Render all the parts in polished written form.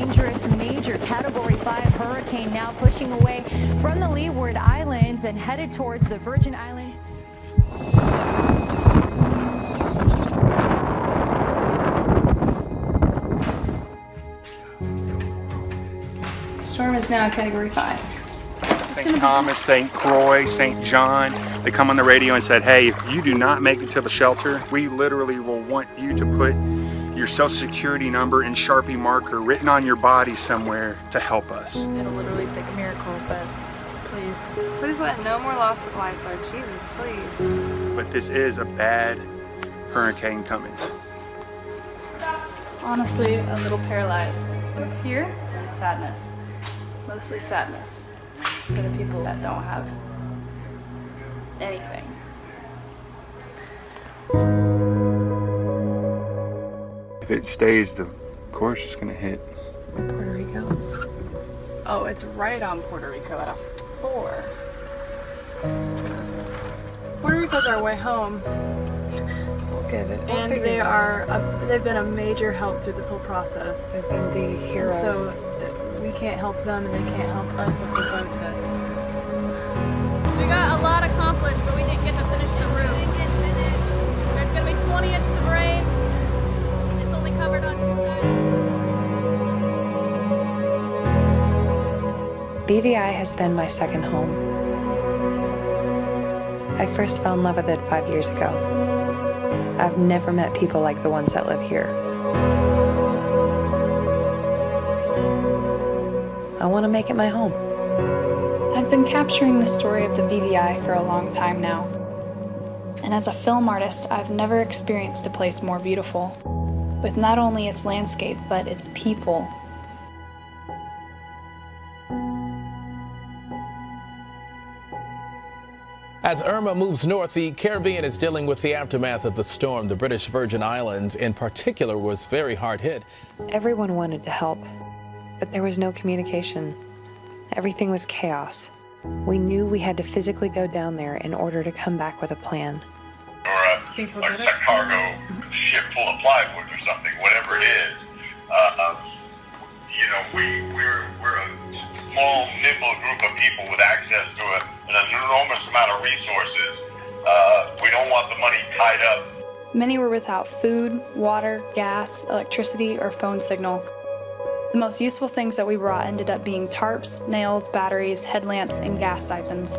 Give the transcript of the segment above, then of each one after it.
dangerous major Category 5 hurricane now pushing away from the Leeward Islands and headed towards the Virgin Islands. Storm is now Category 5. St. Thomas, St. Croix, St. John, they come on the radio and said, hey, if you do not make it to the shelter, we literally will want you to put your social security number in Sharpie marker written on your body somewhere to help us. It'll literally take a miracle, but please. Please let no more loss of life, Lord Jesus, please. But this is a bad hurricane coming. Honestly, a little paralyzed. Fear and sadness. Mostly sadness for the people that don't have anything. If it stays, the course is going to hit Puerto Rico. Oh, it's right on Puerto Rico at a 4. Puerto Rico's our way home. We'll get it. And they've been a major help through this whole process. They've been the heroes. And so we can't help them and they can't help us if we close that. We got a lot accomplished, but we didn't get to finish the roof. There's going to be 20 inches of rain. It's only covered on 2 sides. BVI has been my second home. I first fell in love with it 5 years ago. I've never met people like the ones that live here. I want to make it my home. I've been capturing the story of the BVI for a long time now. And as a film artist, I've never experienced a place more beautiful, with not only its landscape, but its people. As Irma moves north, the Caribbean is dealing with the aftermath of the storm. The British Virgin Islands, in particular, was very hard hit. Everyone wanted to help, but there was no communication. Everything was chaos. We knew we had to physically go down there in order to come back with a plan. Or a cargo ship full of plywood or something, whatever it is. We're a small, nimble group of people with access to an enormous amount of resources. We don't want the money tied up. Many were without food, water, gas, electricity, or phone signal. The most useful things that we brought ended up being tarps, nails, batteries, headlamps, and gas siphons.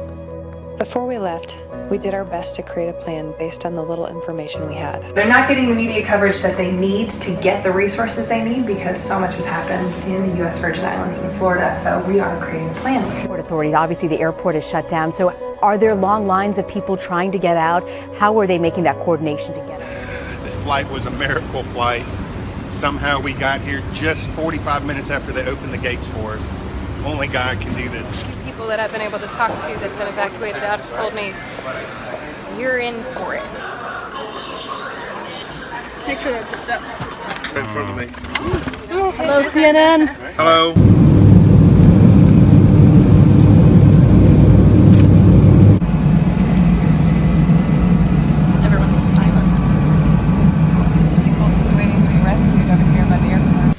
Before we left, we did our best to create a plan based on the little information we had. They're not getting the media coverage that they need to get the resources they need because so much has happened in the U.S. Virgin Islands and Florida, so we are creating a plan. Port authorities, obviously the airport is shut down, so are there long lines of people trying to get out? How are they making that coordination to get out? This flight was a miracle flight. Somehow we got here just 45 minutes after they opened the gates for us. Only God can do this. People that I've been able to talk to that've been evacuated out have told me, you're in for it. Make sure that's zipped up. Right in front of me. Hello, CNN. Hello. Everyone's silent. These people just waiting to be rescued over here by the airport.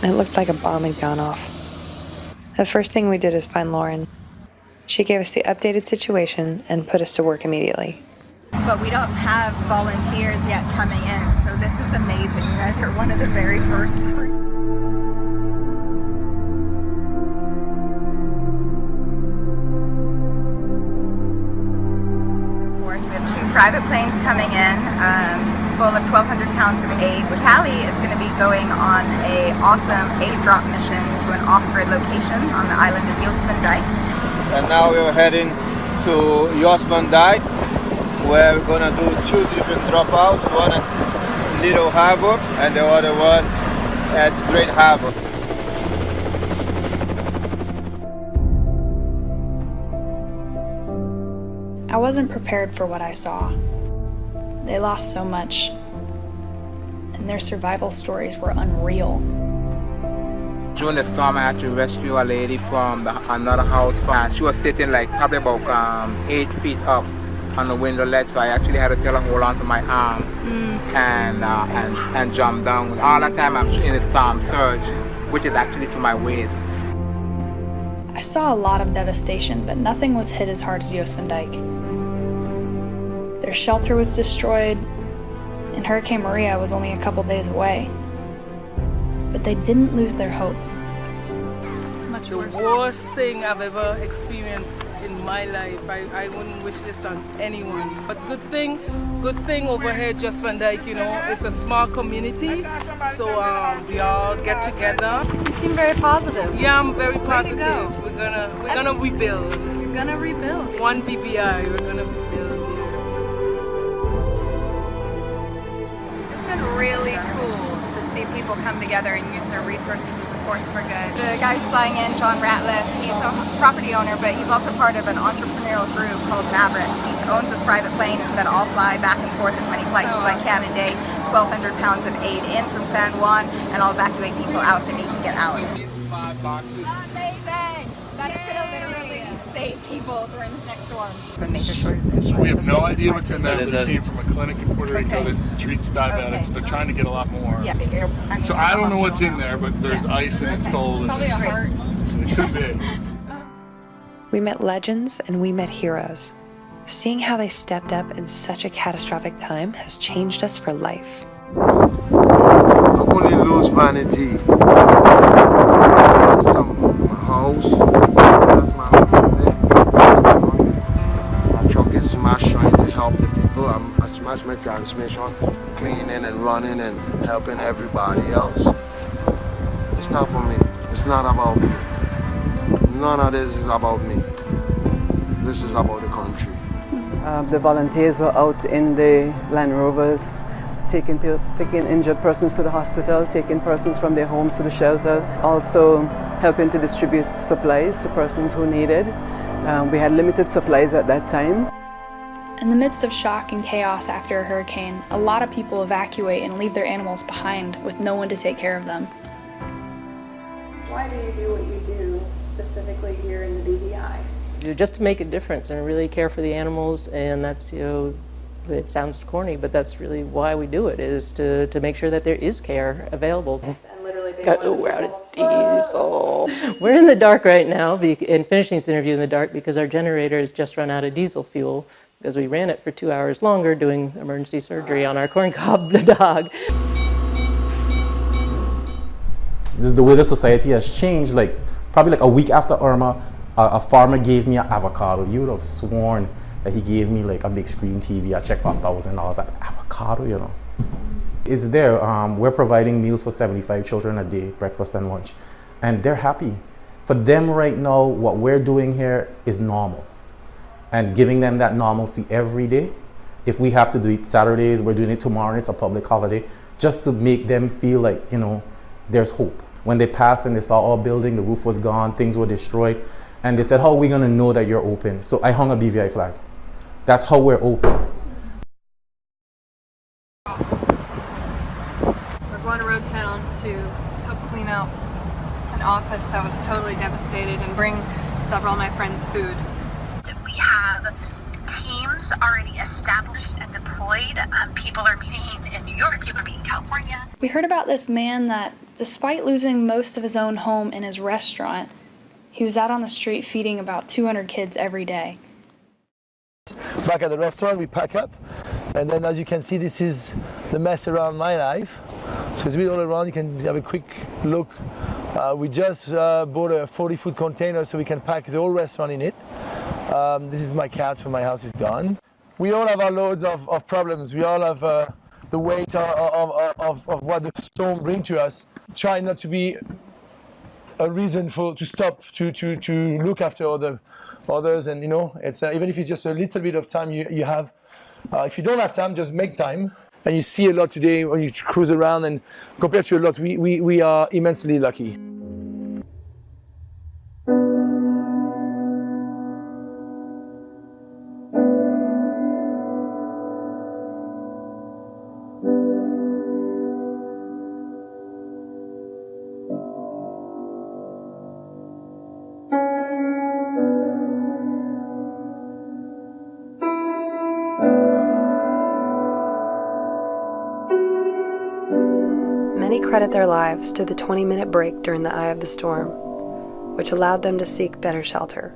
It looked like a bomb had gone off. The first thing we did is find Lauren. She gave us the updated situation and put us to work immediately. But we don't have volunteers yet coming in, so this is amazing. You guys are one of the very first crews. We have 2 private planes coming in, full of 1,200 pounds of aid. Callie is going to be going on an awesome aid drop mission to an off-grid location on the island of Josman Dyke. And now we're heading to Josman Dyke, where we're going to do 2 different dropouts, one at Little Harbor and the other one at Great Harbor. I wasn't prepared for what I saw. They lost so much, and their survival stories were unreal. During the storm, I had to rescue a lady from another house. She was sitting like probably about 8 feet up, on the window ledge, so I actually had to tell her hold on to my arm and jump down. All the time I'm in a storm surge, which is actually to my waist. I saw a lot of devastation, but nothing was hit as hard as Jost Van Dyke. Their shelter was destroyed, and Hurricane Maria was only a couple days away. But they didn't lose their hope. The worst thing I've ever experienced in my life. I wouldn't wish this on anyone. But good thing over here, Jost Van Dyke, you know, it's a small community, so we all get together. You seem very positive. Yeah, I'm very positive. We're gonna rebuild. You're gonna rebuild. One BVI, we're gonna rebuild here. It's been really cool to see people come together and use their resources as a force for good. The guy's flying in, John Ratliff, he's a property owner, but he's also part of an entrepreneurial group called Mavericks. He owns his private plane and said, I'll fly back and forth as many flights as I can a day, 1,200 pounds of aid in from San Juan, and I'll evacuate people out that need to get out. These 5 boxes. Amazing! That is going to literally save people during this next storm. So we have no idea what's in there. We came from a clinic in Puerto Rico that treats diabetics. They're trying to get a lot more. Yeah, so I don't know what's in there, but there's ice and it's cold. It's probably a heart. It could be. We met legends and we met heroes. Seeing how they stepped up in such a catastrophic time has changed us for life. I only lose vanity. Some house. That's my house in there. My truck gets smashed trying to help the people. I smashed my transmission, cleaning and running and helping everybody else. It's not for me. It's not about me. None of this is about me. This is about the country. The volunteers were out in the Land Rovers, taking injured persons to the hospital, taking persons from their homes to the shelter, also helping to distribute supplies to persons who needed. We had limited supplies at that time. In the midst of shock and chaos after a hurricane, a lot of people evacuate and leave their animals behind with no one to take care of them. Why do you do what you do, specifically here in the BVI? Just to make a difference and really care for the animals, and that's, you know, it sounds corny, but that's really why we do it, is to make sure that there is care available. And literally we're out of diesel. We're in the dark right now and finishing this interview in the dark because our generator has just run out of diesel fuel because we ran it for 2 hours longer doing emergency surgery on our corncob dog. This is the way the society has changed. Like probably like a week after Irma, a farmer gave me an avocado. You would have sworn that he gave me like a big screen TV. I checked for $1,000. Like avocado, you know. It's there. We're providing meals for 75 children a day, breakfast and lunch, and they're happy. For them right now, what we're doing here is normal, and giving them that normalcy every day. If we have to do it Saturdays, we're doing it tomorrow. And it's a public holiday, just to make them feel like, you know, there's hope. When they passed and they saw our building, the roof was gone, things were destroyed, and they said, how are we going to know that you're open? So I hung a BVI flag. That's how we're open. We're going to Road Town to help clean out an office that was totally devastated and bring several of my friends food. We have teams already established and deployed. People are meeting in New York, people are meeting in California. We heard about this man that, despite losing most of his own home and his restaurant, he was out on the street feeding about 200 kids every day. Back at the restaurant, we pack up, and then as you can see, this is the mess around my life. So it's a bit all around. You can have a quick look. We just bought a 40-foot container so we can pack the whole restaurant in it. This is my couch, so my house is gone. We all have our loads of problems. We all have the weight of what the storm brings to us. Try not to be a reason to stop to look after others, and you know, it's even if it's just a little bit of time you have. If you don't have time, just make time. And you see a lot today when you cruise around, and compared to a lot, we are immensely lucky. Many credit their lives to the 20-minute break during the eye of the storm, which allowed them to seek better shelter.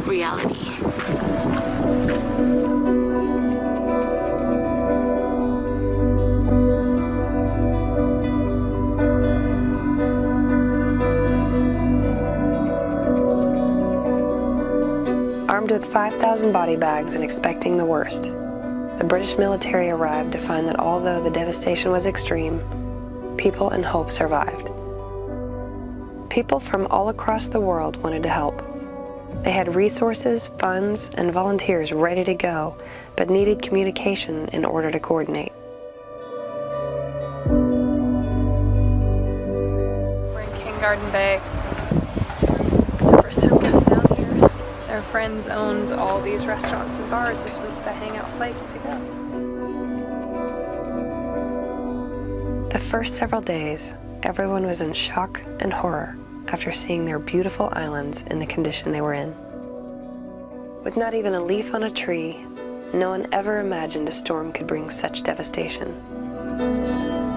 Reality. Armed with 5,000 body bags and expecting the worst, the British military arrived to find that although the devastation was extreme, people and hope survived. People from all across the world wanted to help. They had resources, funds, and volunteers ready to go, but needed communication in order to coordinate. We're in King Garden Bay. It's our first time coming down here. Our friends owned all these restaurants and bars. This was the hangout place to go. The first several days, everyone was in shock and horror after seeing their beautiful islands in the condition they were in. With not even a leaf on a tree, no one ever imagined a storm could bring such devastation.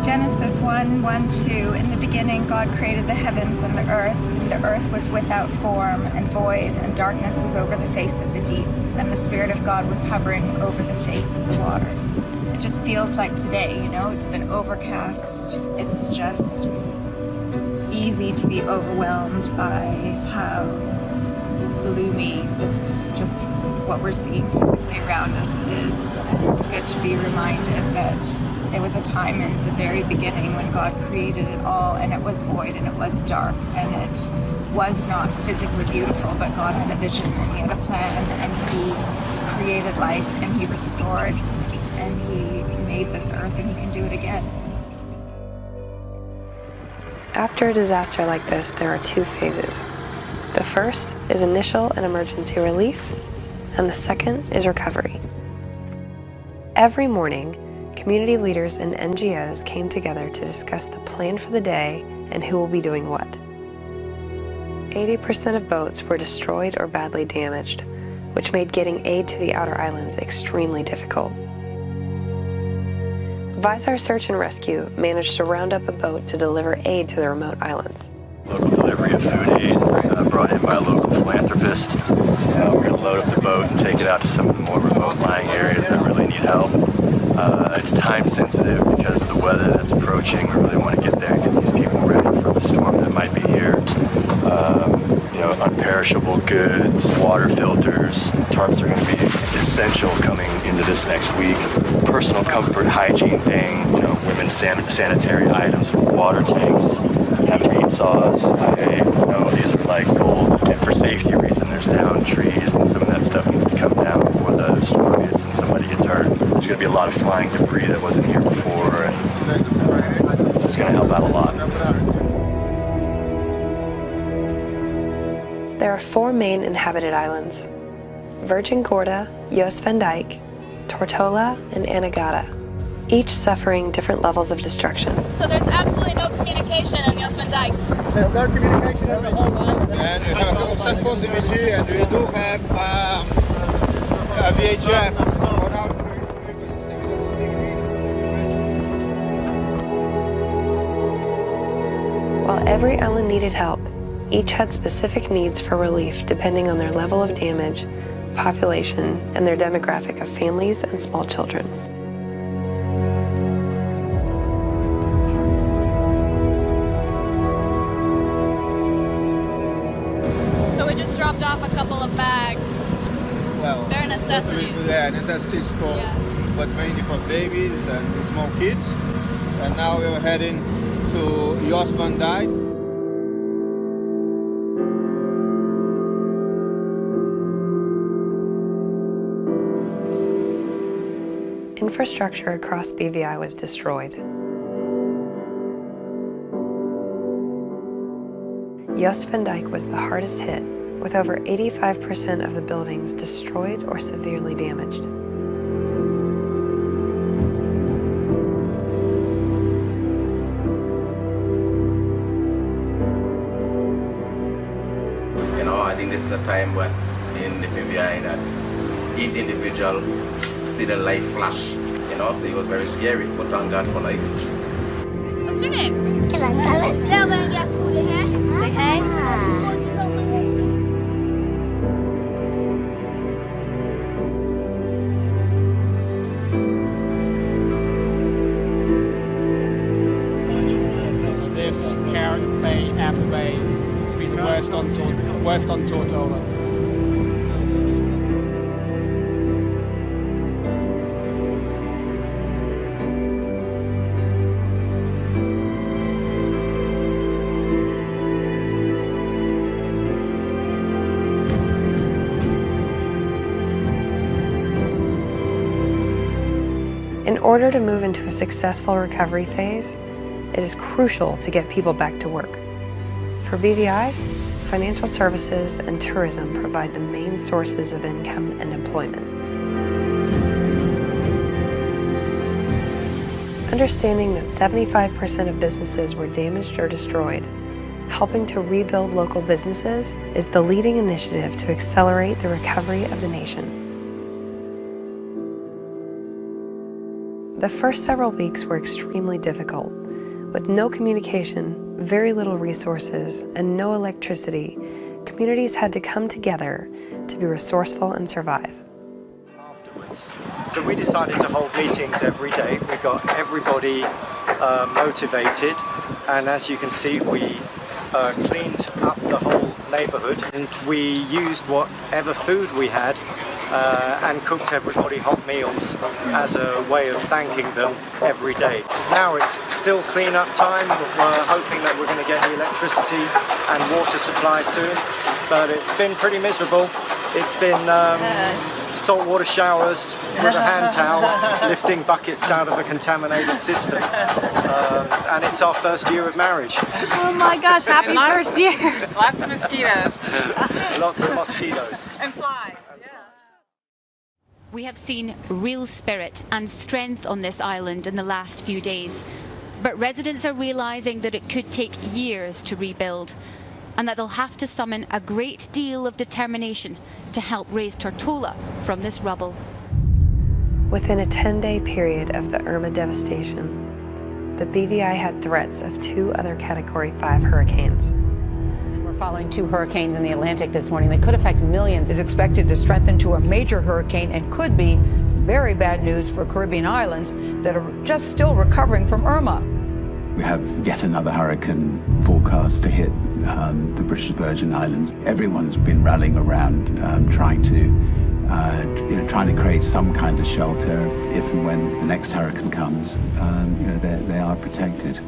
Genesis 1:1-2, in the beginning God created the heavens and the earth was without form and void, and darkness was over the face of the deep, and the Spirit of God was hovering over the face of the waters. It just feels like today, you know, it's been overcast. It's just easy to be overwhelmed by how gloomy just what we're seeing physically around us is. It's good to be reminded that there was a time in the very beginning when God created it all, and it was void and it was dark and it was not physically beautiful, but God had a vision and He had a plan, and He created life and He restored and He made this earth, and He can do it again. After a disaster like this, there are two phases. The first is initial and emergency relief, and the second is recovery. Every morning, community leaders and NGOs came together to discuss the plan for the day and who will be doing what. 80% of boats were destroyed or badly damaged, which made getting aid to the outer islands extremely difficult. BVIStronger Search and Rescue managed to round up a boat to deliver aid to the remote islands. Local delivery of food aid brought in by a local philanthropist. We're going to load up the boat and take it out to some of the more remote lying areas that really need help. It's time sensitive because of the weather that's approaching. We really want to get there and get these people ready for the storm that might be here. Unperishable goods, water filters, tarps are going to be essential coming into this next week. Personal comfort, hygiene thing, women's sanitary items, water tanks, meat saws. These are like gold, and for safety reason, there's downed trees, and some of that stuff needs to come down before the storm hits and somebody gets hurt. There's going to be a lot of flying debris that wasn't here before, and this is going to help out a lot. There are 4 main inhabited islands: Virgin Gorda, Jost van Dyke, Tortola, and Anegada, each suffering different levels of destruction. So there's absolutely no communication in Jost van Dyke. There's no communication on the whole line. And we have a cell phone imagery, and we do have a VHF. While every island needed help, each had specific needs for relief depending on their level of damage, population, and their demographic of families and small children. So we just dropped off a couple of bags. Well, they're necessities. Yeah, necessities but mainly for babies and small kids. And now we're heading to Jost van Dyke. Infrastructure across BVI was destroyed. Jost van Dyke was the hardest hit, with over 85% of the buildings destroyed or severely damaged. is a time when in the BVI that each individual see the life flash, you know, so it was very scary, but thank God for life. What's your name? Say hey. So this, Karen Bay, Apple Bay, it's been the worst on Tortola. In order to move into a successful recovery phase, it is crucial to get people back to work. For BVI, financial services and tourism provide the main sources of income and employment. Understanding that 75% of businesses were damaged or destroyed, helping to rebuild local businesses is the leading initiative to accelerate the recovery of the nation. The first several weeks were extremely difficult. With no communication, very little resources, and no electricity, communities had to come together to be resourceful and survive. So we decided to hold meetings every day. We got everybody motivated, and as you can see, we cleaned up the whole neighborhood, and we used whatever food we had and cooked everybody hot meals as a way of thanking them every day. Now it's still clean-up time. We're hoping that we're going to get the electricity and water supply soon, but it's been pretty miserable. It's been saltwater showers with a hand towel, lifting buckets out of a contaminated system, and it's our first year of marriage. Oh my gosh, happy first year. Lots of mosquitoes. Lots of mosquitoes. And flies. We have seen real spirit and strength on this island in the last few days, but residents are realising that it could take years to rebuild, and that they'll have to summon a great deal of determination to help raise Tortola from this rubble. Within a 10-day period of the Irma devastation, the BVI had threats of 2 other Category 5 hurricanes. Following 2 hurricanes in the Atlantic this morning that could affect millions. Is expected to strengthen to a major hurricane and could be very bad news for Caribbean islands that are just still recovering from Irma. We have yet another hurricane forecast to hit the British Virgin Islands. Everyone's been rallying around trying to create some kind of shelter if and when the next hurricane comes. They are protected.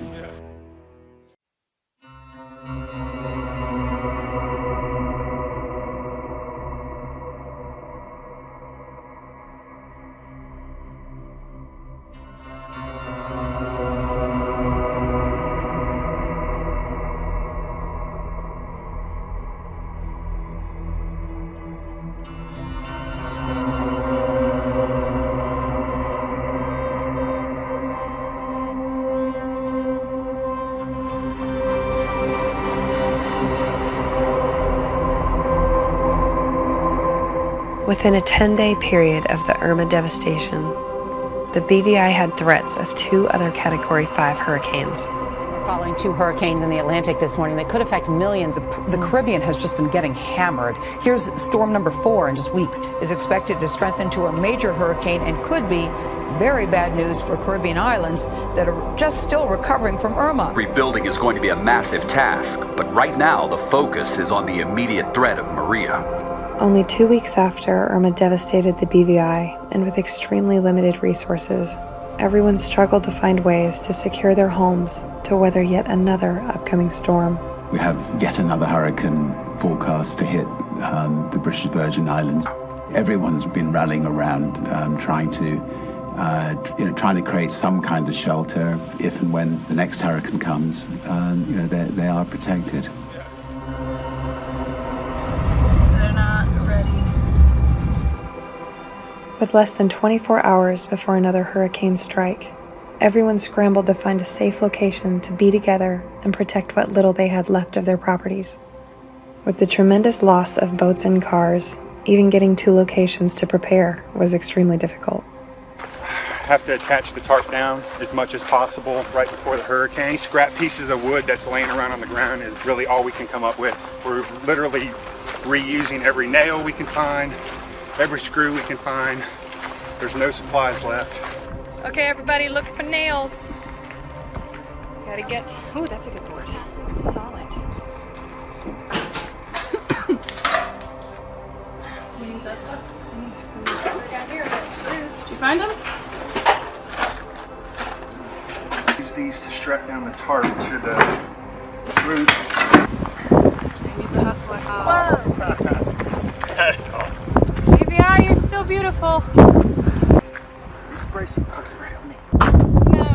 Within a 10-day period of the Irma devastation, the BVI had threats of 2 other Category 5 hurricanes. Following 2 hurricanes in the Atlantic this morning that could affect millions. The Caribbean has just been getting hammered. Here's storm number 4 in just weeks. Is expected to strengthen to a major hurricane and could be very bad news for Caribbean islands that are just still recovering from Irma. Rebuilding is going to be a massive task, but right now the focus is on the immediate threat of Maria. Only 2 weeks after Irma devastated the BVI, and with extremely limited resources, everyone struggled to find ways to secure their homes to weather yet another upcoming storm. We have yet another hurricane forecast to hit the British Virgin Islands. Everyone's been rallying around trying to create some kind of shelter if and when the next hurricane comes. They are protected. With less than 24 hours before another hurricane strike, everyone scrambled to find a safe location to be together and protect what little they had left of their properties. With the tremendous loss of boats and cars, even getting to locations to prepare was extremely difficult. Have to attach the tarp down as much as possible right before the hurricane. Scrap pieces of wood that's laying around on the ground is really all we can come up with. We're literally reusing every nail we can find, every screw we can find. There's no supplies left. Okay, everybody, look for nails. Gotta get, oh, that's a good board. Solid. Use that stuff. Any screws we got here? Screws. Did you find them? Use these to strap down the tarp to the roof. Jamie's a hustler. Whoa! That is awesome. BVI, you're still beautiful. You spray some bug spray on me. No.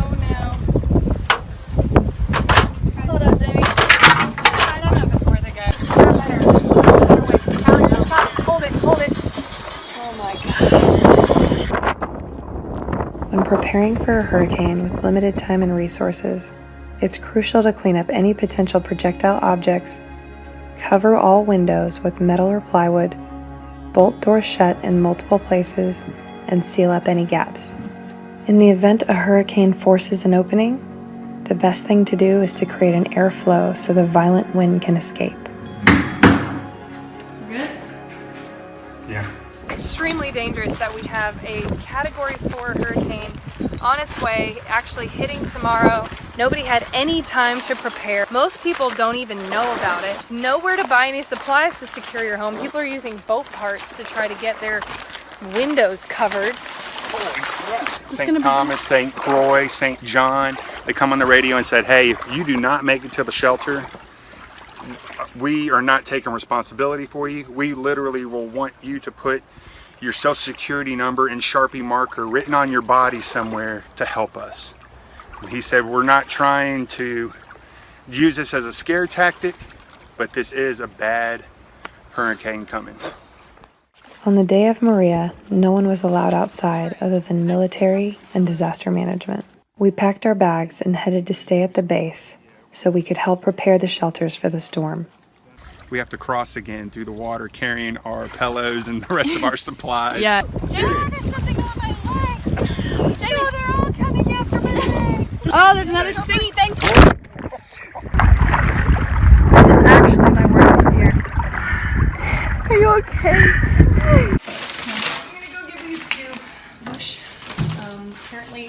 Hold up, Jamie. I don't know if it's worth it, guys. Hold it. Oh my God. When preparing for a hurricane with limited time and resources, it's crucial to clean up any potential projectile objects, cover all windows with metal or plywood, bolt doors shut in multiple places, and seal up any gaps. In the event a hurricane forces an opening, the best thing to do is to create an airflow so the violent wind can escape. Good? Yeah. It's extremely dangerous that we have a Category 4 hurricane on its way, actually hitting tomorrow. Nobody had any time to prepare. Most people don't even know about it. There's nowhere to buy any supplies to secure your home. People are using boat parts to try to get their windows covered. St. Thomas, St. Croix, St. John, they come on the radio and said, hey, if you do not make it to the shelter, we are not taking responsibility for you. We literally will want you to put your social security number in Sharpie marker written on your body somewhere to help us. And he said, we're not trying to use this as a scare tactic, but this is a bad hurricane coming. On the day of Maria, no one was allowed outside other than military and disaster management. We packed our bags and headed to stay at the base so we could help prepare the shelters for the storm. We have to cross again through the water carrying our pillows and the rest of our supplies. Yeah. Jamie, there's something on my legs. Jamie, they're all coming after my legs. Oh, there's another stingy thing. This is actually my worst fear. Are you okay? I'm gonna go give these to Bush. Apparently,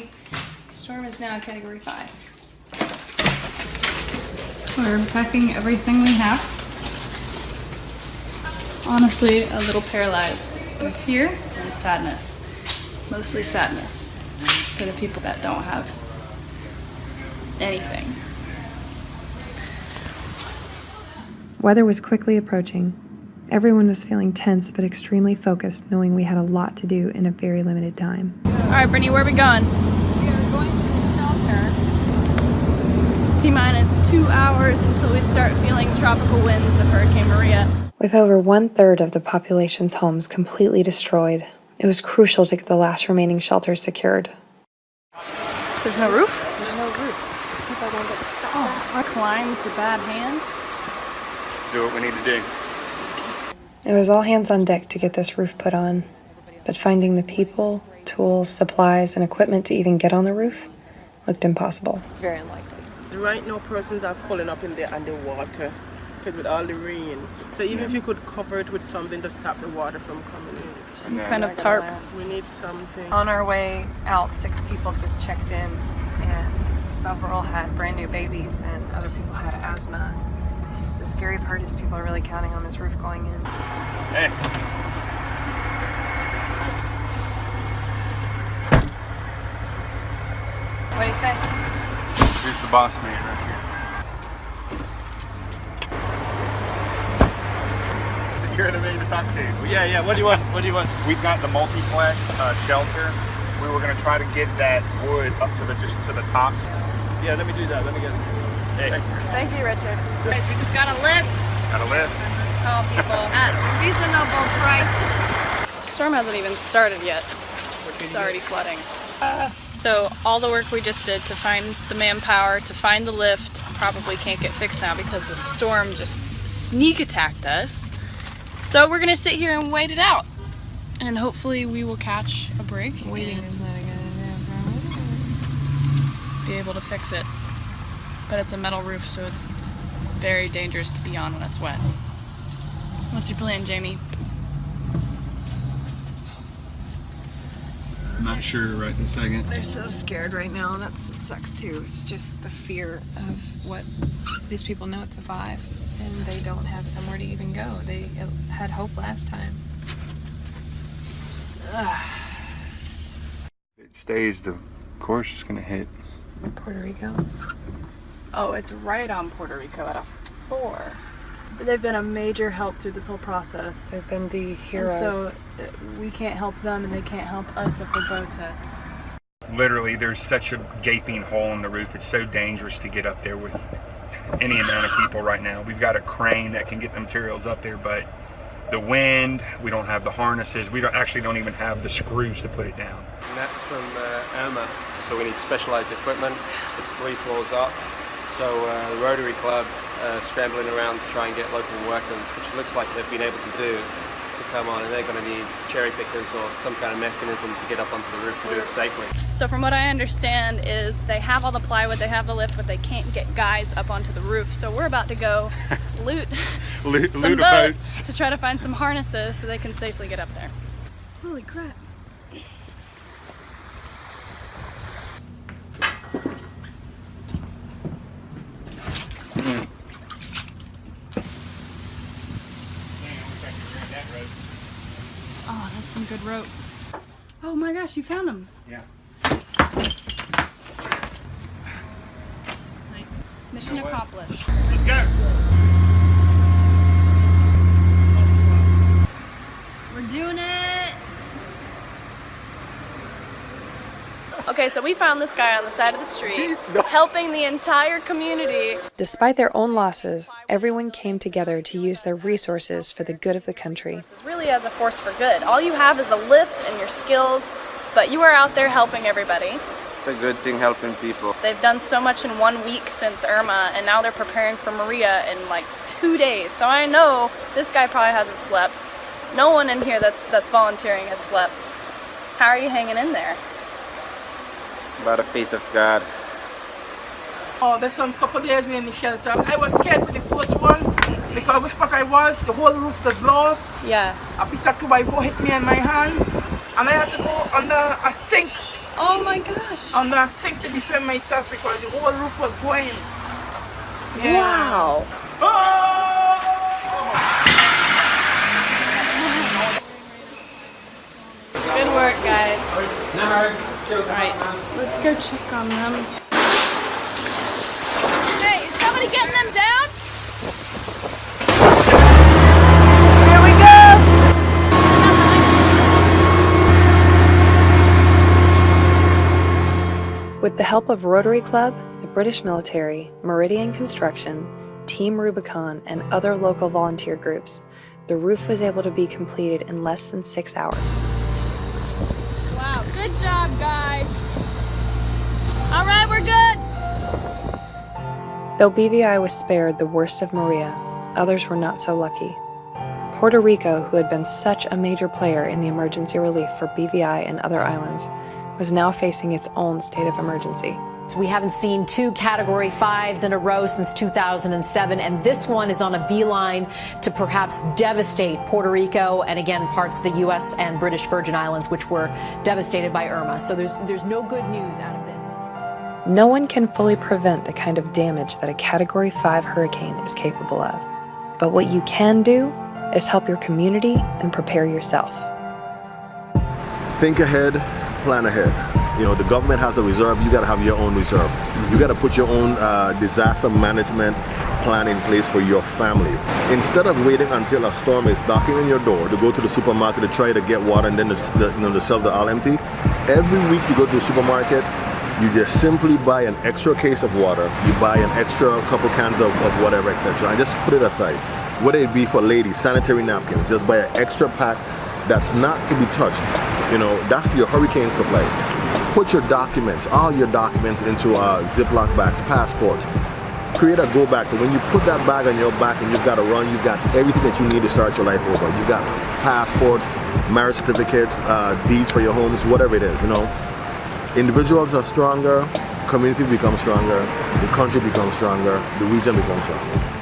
the storm is now Category 5. We're packing everything we have. Honestly, a little paralyzed with fear and sadness. Mostly sadness for the people that don't have anything. Weather was quickly approaching. Everyone was feeling tense but extremely focused, knowing we had a lot to do in a very limited time. All right, Brittany, where are we going? We are going to the shelter. T-minus 2 hours until we start feeling tropical winds of Hurricane Maria. With over 1/3 of the population's homes completely destroyed, it was crucial to get the last remaining shelters secured. There's no roof? There's no roof. These people are going to get sucked Oh, out. I climbed the bad hand. Do what we need to do. It was all hands on deck to get this roof put on, but finding the people, tools, supplies, and equipment to even get on the roof looked impossible. It's very unlikely. Right now, persons are falling up in the underwater because with all the rain. So even if you could cover it with something to stop the water from coming in. Some kind of tarp. We need something. On our way out, 6 people just checked in, and several had brand new babies, and other people had asthma. The scary part is people are really counting on this roof going in. Hey. What do you say? Here's the boss man right here. So you're the man to talk to. Yeah, what do you want? We've got the multiplex shelter. We were gonna try to get that wood up to the top. Yeah, let me do that. Let me get it. Hey. Thanks. Thank you, Richard. Guys, we just got a lift. Got a lift. Call people at reasonable prices. The storm hasn't even started yet. It's already flooding. So all the work we just did to find the manpower, to find the lift, probably can't get fixed now because the storm just sneak attacked us. So we're gonna sit here and wait it out. And hopefully we will catch a break. Waiting is not a good idea. Be able to fix it. But it's a metal roof, so it's very dangerous to be on when it's wet. What's your plan, Jamie? I'm not sure right this second. They're so scared right now, and that sucks too. It's just the fear of what these people know it's a 5, and they don't have somewhere to even go. They had hope last time. Ugh. If it stays, the course is going to hit Puerto Rico. Oh, it's right on Puerto Rico at a 4. They've been a major help through this whole process. They've been the heroes. And so we can't help them, and they can't help us if we're both hit. Literally, there's such a gaping hole in the roof. It's so dangerous to get up there with any amount of people right now. We've got a crane that can get the materials up there, but the wind, we don't have the harnesses, we don't even have the screws to put it down. And that's from Irma, so we need specialized equipment. It's 3 floors up. So the Rotary Club scrambling around to try and get local workers, which looks like they've been able to do, to come on, and they're going to need cherry pickers or some kind of mechanism to get up onto the roof to do it safely. So from what I understand is they have all the plywood, they have the lift, but they can't get guys up onto the roof. So we're about to go loot some boats to try to find some harnesses so they can safely get up there. Holy crap. Oh, that's some good rope. Oh my gosh, you found them. Yeah. Nice. Mission accomplished. Let's go. We're doing it. Okay, so we found this guy on the side of the street, helping the entire community. Despite their own losses, everyone came together to use their resources for the good of the country. It's really as a force for good. All you have is a lift and your skills, but you are out there helping everybody. It's a good thing helping people. They've done so much in 1 week since Irma, and now they're preparing for Maria in like 2 days. So I know this guy probably hasn't slept. No one in here that's volunteering has slept. How are you hanging in there? By the faith of God. Oh, there's some couple days we in the shelter. I was scared with the first one because which part I was, the whole roof was blown. Yeah. A piece of 2x4 hit me in my hand, and I had to go under a sink. Oh my gosh. Under a sink to defend myself because the whole roof was going. Yeah. Wow. Good work, guys. Alright, let's go check on them. Hey, is somebody getting them down? Here we go! With the help of Rotary Club, the British military, Meridian Construction, Team Rubicon, and other local volunteer groups, the roof was able to be completed in less than 6 hours. Wow, good job, guys. All right, we're good. Though BVI was spared the worst of Maria, others were not so lucky. Puerto Rico, who had been such a major player in the emergency relief for BVI and other islands, was now facing its own state of emergency. We haven't seen 2 Category 5s in a row since 2007, and this one is on a beeline to perhaps devastate Puerto Rico and, again, parts of the U.S. and British Virgin Islands, which were devastated by Irma. So there's no good news out of this. No one can fully prevent the kind of damage that a Category 5 hurricane is capable of. But what you can do is help your community and prepare yourself. Think ahead, plan ahead. You know, the government has a reserve, you gotta have your own reserve. You gotta put your own disaster management plan in place for your family. Instead of waiting until a storm is knocking on your door to go to the supermarket to try to get water and then the shelves are all empty, every week you go to the supermarket, you just simply buy an extra case of water, you buy an extra couple cans of whatever, etc. and just put it aside. Whether it be for ladies, sanitary napkins, just buy an extra pack that's not to be touched. You know, that's your hurricane supplies. Put your documents, all your documents into Ziploc bags, passport, create a go back. So when you put that bag on your back and you've got to run, you've got everything that you need to start your life over. You've got passports, marriage certificates, deeds for your homes, whatever it is, you know. Individuals are stronger, community becomes stronger, the country becomes stronger, the region becomes stronger.